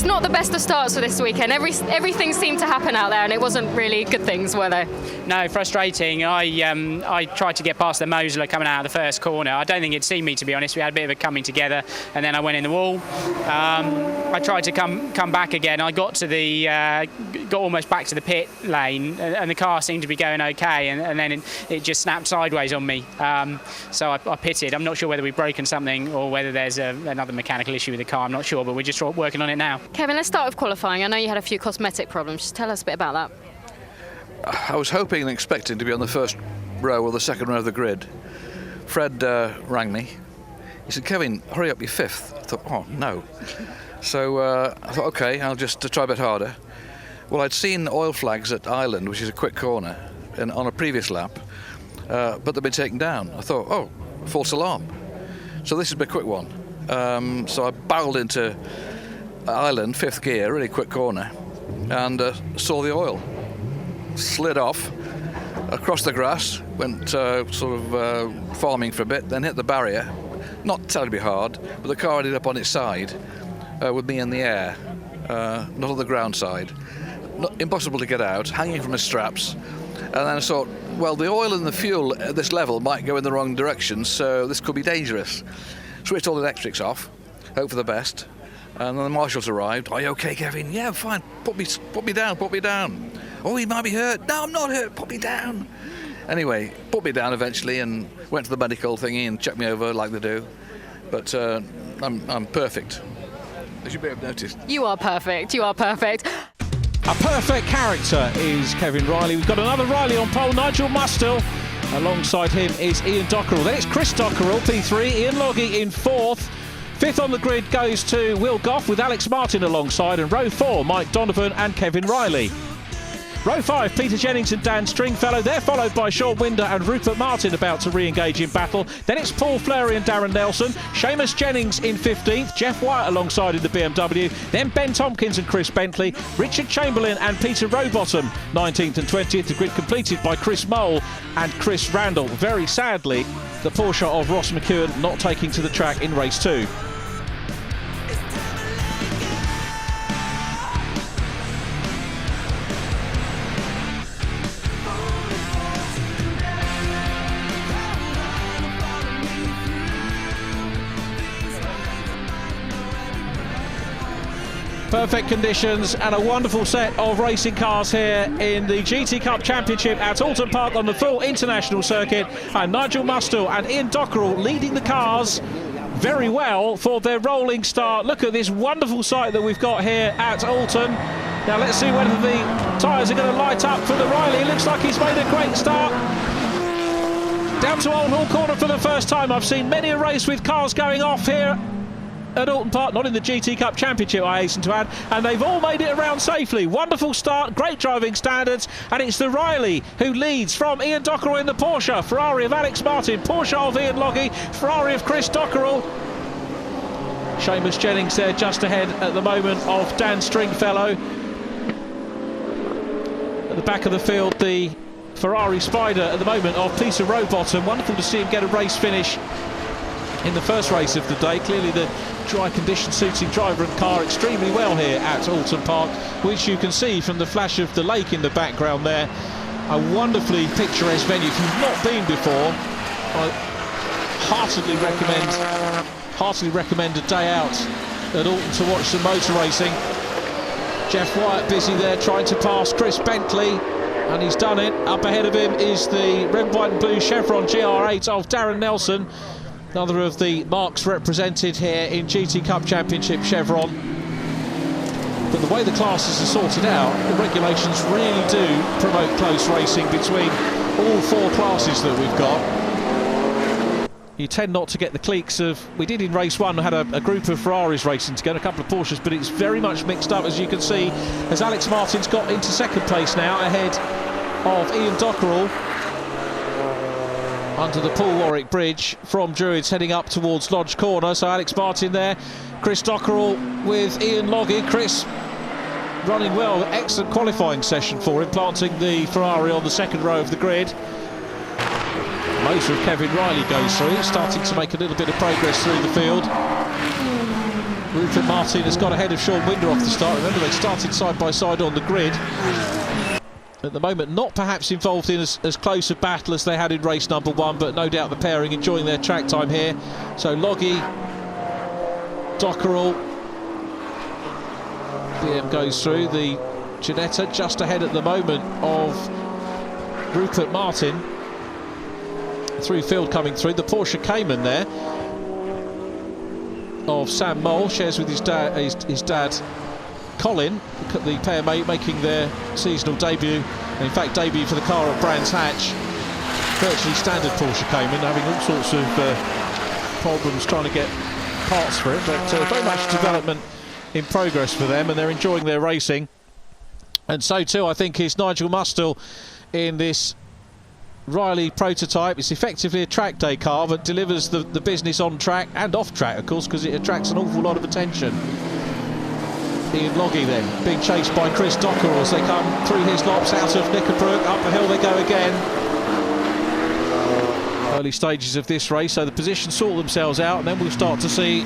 Just not the best of starts for this weekend. Everything seemed to happen out there, and it wasn't really good things, were they? No, frustrating. I tried to get past the Moseler coming out of the first corner. I don't think he'd seen me, to be honest. We had a bit of a coming together, and then I went in the wall. I tried to come back again. I got almost back to the pit lane, and the car seemed to be going okay, and then it just snapped sideways on me. So I pitted. I'm not sure whether we've broken something or whether there's another mechanical issue with the car. I'm not sure, but we're just working on it now. Kevin, let's start with qualifying. I know you had a few cosmetic problems. Just tell us a bit about that. I was hoping and expecting to be on the first row or the second row of the grid. Fred rang me. He said, "Kevin, hurry up, you're fifth." I thought, oh, no. So I thought, OK, I'll just try a bit harder. Well, I'd seen oil flags at Island, which is a quick corner, on a previous lap, but they'd been taken down. I thought, oh, false alarm. So this is a quick one. So I barreled into Island, fifth gear, really quick corner, and saw the oil. Slid off, across the grass, went farming for a bit, then hit the barrier. Not terribly hard, but the car ended up on its side with me in the air, not on the ground side. Impossible to get out, hanging from the straps. And then I thought, well, the oil and the fuel at this level might go in the wrong direction, so this could be dangerous. Switched all the electrics off, hope for the best. And then the marshals arrived. "Are you okay, Kevin?" "Yeah, I'm fine. Put me down. "Oh, you might be hurt." "No, I'm not hurt. Put me down." Anyway, put me down eventually and went to the medical thingy and checked me over like they do. But I'm perfect. As you may have noticed. You are perfect. You are perfect. A perfect character is Kevin Riley. We've got another Riley on pole, Nigel Mustill. Alongside him is Ian Dockerell. Then it's Chris Dockerell, P3. Ian Logie in fourth. Fifth on the grid goes to Will Goff with Alex Martin alongside. And row 4, Mike Donovan and Kevin Riley. Row 5, Peter Jennings and Dan Stringfellow. They're followed by Sean Winder and Rupert Martin about to re-engage in battle. Then it's Paul Fleury and Darren Nelson. Seamus Jennings in 15th. Jeff Wyatt alongside in the BMW. Then Ben Tompkins and Chris Bentley. Richard Chamberlain and Peter Rowbottom 19th and 20th. The grid completed by Chris Mole and Chris Randall. Very sadly, the Porsche of Ross McEwen not taking to the track in race 2. Perfect conditions and a wonderful set of racing cars here in the GT Cup Championship at Oulton Park on the full international circuit. And Nigel Mustill and Ian Dockerell leading the cars very well for their rolling start. Look at this wonderful sight that we've got here at Oulton. Now let's see whether the tyres are going to light up for the Riley. It looks like he's made a great start. Down to Old Hall Corner for the first time. I've seen many a race with cars going off here at Oulton Park, not in the GT Cup Championship, I hasten to add, and they've all made it around safely. Wonderful start, great driving standards, and it's the Riley who leads from Ian Dockerell in the Porsche, Ferrari of Alex Martin, Porsche of Ian Logie, Ferrari of Chris Dockerell. Seamus Jennings there just ahead at the moment of Dan Stringfellow. At the back of the field, the Ferrari Spider at the moment of Peter Rowbottom. Wonderful to see him get a race finish in the first race of the day. Clearly the dry condition suiting driver and car extremely well here at Oulton Park, which you can see from the flash of the lake in the background there. A wonderfully picturesque venue. If you've not been before, I heartily recommend a day out at Oulton to watch some motor racing. Jeff Wyatt busy there trying to pass Chris Bentley, and he's done it. Up ahead of him is the red, white and blue Chevron GR8 of Darren Nelson. Another of the marks represented here in GT Cup Championship Chevron. But the way the classes are sorted out, the regulations really do promote close racing between all 4 classes that we've got. You tend not to get the cliques of... We did in race 1, had a group of Ferraris racing together, a couple of Porsches, but it's very much mixed up, as you can see, as Alex Martin's got into second place now, ahead of Ian Dockerell. Under the Paul Warwick Bridge from Druids heading up towards Lodge Corner. So Alex Martin there, Chris Dockerell with Ian Logie. Chris running well, excellent qualifying session for him, planting the Ferrari on the second row of the grid. Motor of Kevin Riley goes through, starting to make a little bit of progress through the field. Rupert Martin has got ahead of Sean Winder off the start. Remember, they started side by side on the grid. At the moment, not perhaps involved in as close a battle as they had in race number 1, but no doubt the pairing enjoying their track time here. So Loggy, Dockerell, BM goes through. The Ginetta just ahead at the moment of Rupert Martin. Through field coming through. The Porsche Cayman there of Sam Mole shares with his dad Colin, the pair making their seasonal debut, and in fact debut for the car at Brands Hatch. Virtually standard Porsche Cayman, having all sorts of problems trying to get parts for it, but very much development in progress for them, and they're enjoying their racing. And so too, I think, is Nigel Mustill in this Riley prototype. It's effectively a track day car, but delivers the business on track and off track, of course, because it attracts an awful lot of attention. Ian Loggy then being chased by Chris Dockerell as they come through his lops out of Knickerbrook. Up the hill they go again. Early stages of this race, so the positions sort themselves out, and then we'll start to see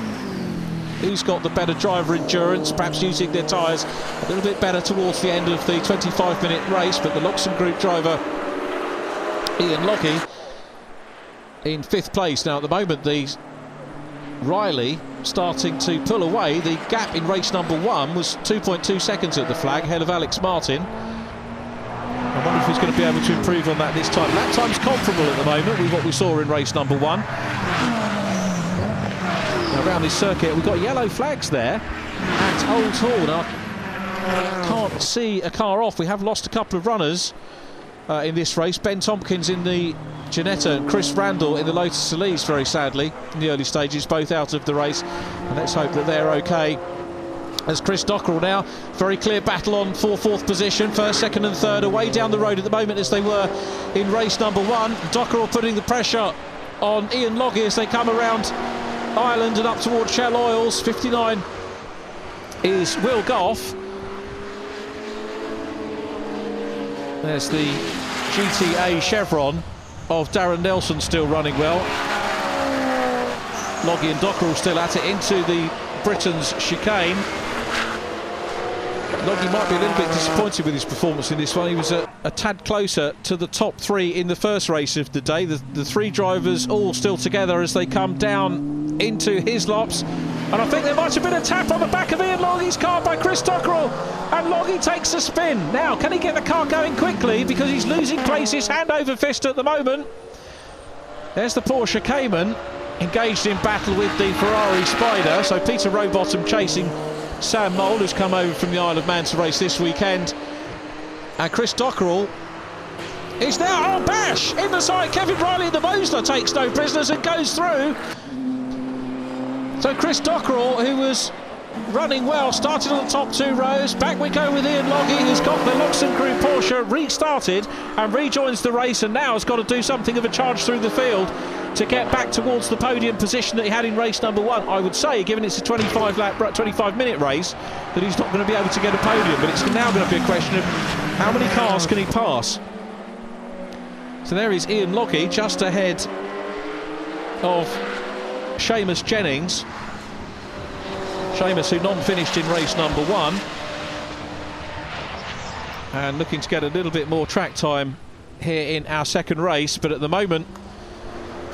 who's got the better driver endurance, perhaps using their tyres a little bit better towards the end of the 25-minute race. But the Loxton Group driver Ian Loggy in 5th place. Now at the moment, the Riley starting to pull away. The gap in race number 1 was 2.2 seconds at the flag, ahead of Alex Martin. I wonder if he's going to be able to improve on that this time. Lap time's comparable at the moment with what we saw in race number 1. Now around this circuit, we've got yellow flags there at Old Hall. Now, I can't see a car off. We have lost a couple of runners in this race. Ben Tompkins in the Ginetta and Chris Randall in the Lotus Elise, very sadly, in the early stages, both out of the race. And let's hope that they're okay. As Chris Dockerell now, very clear battle on for 4th position. 1st, 2nd and 3rd away down the road at the moment as they were in race number 1. Dockerell putting the pressure on Ian Loggy as they come around Ireland and up towards Shell Oils. 59 is Will Goff. There's the GTA Chevron of Darren Nelson still running well. Loggy and Dockerell still at it into the Britain's chicane. Loggy might be a little bit disappointed with his performance in this one. He was a tad closer to the top 3 in the first race of the day. The 3 drivers all still together as they come down into his lops. And I think there might have been a tap on the back of Ian Loggy's car by Chris Dockerell. And Loggy takes a spin. Now, can he get the car going quickly? Because he's losing places hand over fist at the moment. There's the Porsche Cayman engaged in battle with the Ferrari Spider. So Peter Rowbottom chasing Sam Mole, who's come over from the Isle of Man to race this weekend. And Chris Dockerell is now, oh, bash! In the side, Kevin Riley, the Mosler, takes no prisoners and goes through. So Chris Dockerell, who was running well, started on the top 2 rows. Back we go with Ian Loggy, who's got the Loxton Group Porsche restarted and rejoins the race, and now has got to do something of a charge through the field to get back towards the podium position that he had in race number 1. I would say, given it's a 25-minute race, that he's not going to be able to get a podium, but it's now going to be a question of how many cars can he pass. So there is Ian Loggy just ahead of Seamus Jennings. Seamus, who non-finished in race number 1, and looking to get a little bit more track time here in our second race. But at the moment,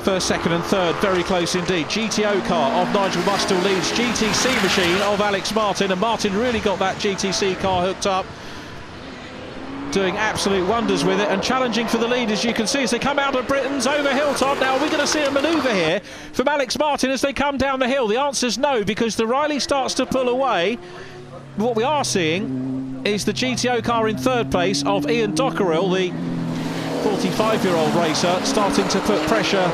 1st, 2nd and 3rd very close indeed. GTO car of Nigel Mustill leads GTC machine of Alex Martin, and Martin really got that GTC car hooked up, doing absolute wonders with it and challenging for the lead, as you can see, as they come out of Britain's over hilltop. Now, are we going to see a manoeuvre here from Alex Martin as they come down the hill? The answer's no, because the Riley starts to pull away. What we are seeing is the GTO car in 3rd place of Ian Dockerell, the 45-year-old racer, starting to put pressure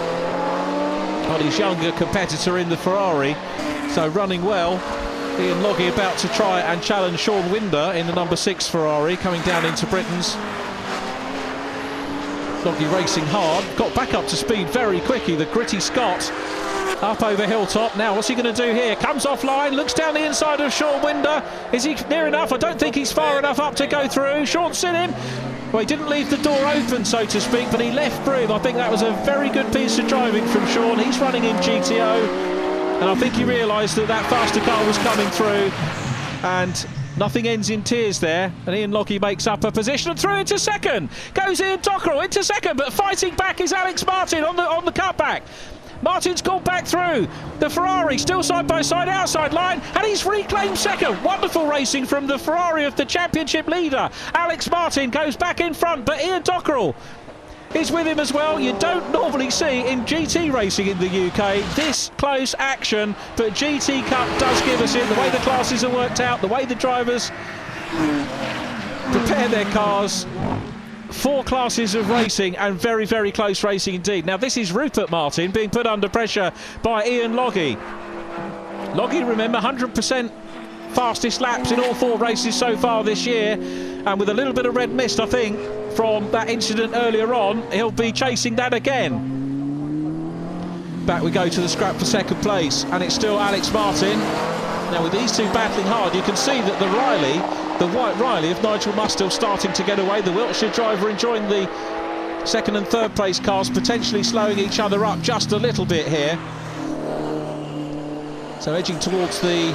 on his younger competitor in the Ferrari. So running well. Ian Loggy about to try and challenge Sean Winder in the number 6 Ferrari, coming down into Britain's. Loggy racing hard, got back up to speed very quickly, the gritty Scot up over hilltop. Now what's he going to do here? Comes offline, looks down the inside of Sean Winder. Is he near enough? I don't think he's far enough up to go through. Sean's seen him. Well, he didn't leave the door open, so to speak, but he left through. I think that was a very good piece of driving from Sean. He's running in GTO. And I think he realised that that faster car was coming through, and nothing ends in tears there. And Ian Lockie makes up a position and through into second. Goes Ian Dockrell into second, but fighting back is Alex Martin on the cutback. Martin's gone back through. The Ferrari still side by side outside line, and he's reclaimed second. Wonderful racing from the Ferrari of the championship leader. Alex Martin goes back in front, but Ian Dockrell is with him as well. You don't normally see in GT racing in the UK this close action, but GT Cup does give us it. The way the classes are worked out, the way the drivers prepare their cars. 4 classes of racing, and very, very close racing indeed. Now this is Rupert Martin being put under pressure by Ian Lockie. Lockie, remember, 100% fastest laps in all 4 races so far this year, and with a little bit of red mist, I think, from that incident earlier on, he'll be chasing that again. Back we go to the scrap for second place, and it's still Alex Martin. Now with these two battling hard, you can see that the white Riley of Nigel Mustill starting to get away. The Wiltshire driver enjoying the second and third place cars, potentially slowing each other up just a little bit here. So edging towards the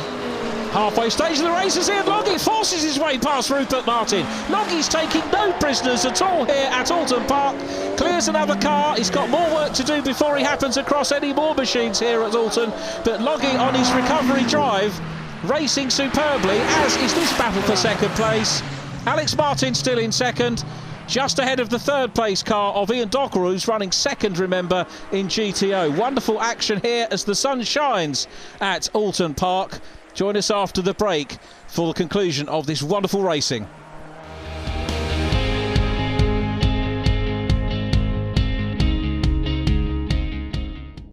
halfway stage of the race as Ian Lockie forces his way past Rupert Martin. Lockie's taking no prisoners at all here at Oulton Park. Clears another car. He's got more work to do before he happens across any more machines here at Oulton. But Lockie on his recovery drive, racing superbly, as is this battle for second place. Alex Martin still in second, just ahead of the third place car of Ian Dockrell, who's running second, remember, in GTO. Wonderful action here as the sun shines at Oulton Park. Join us after the break for the conclusion of this wonderful racing.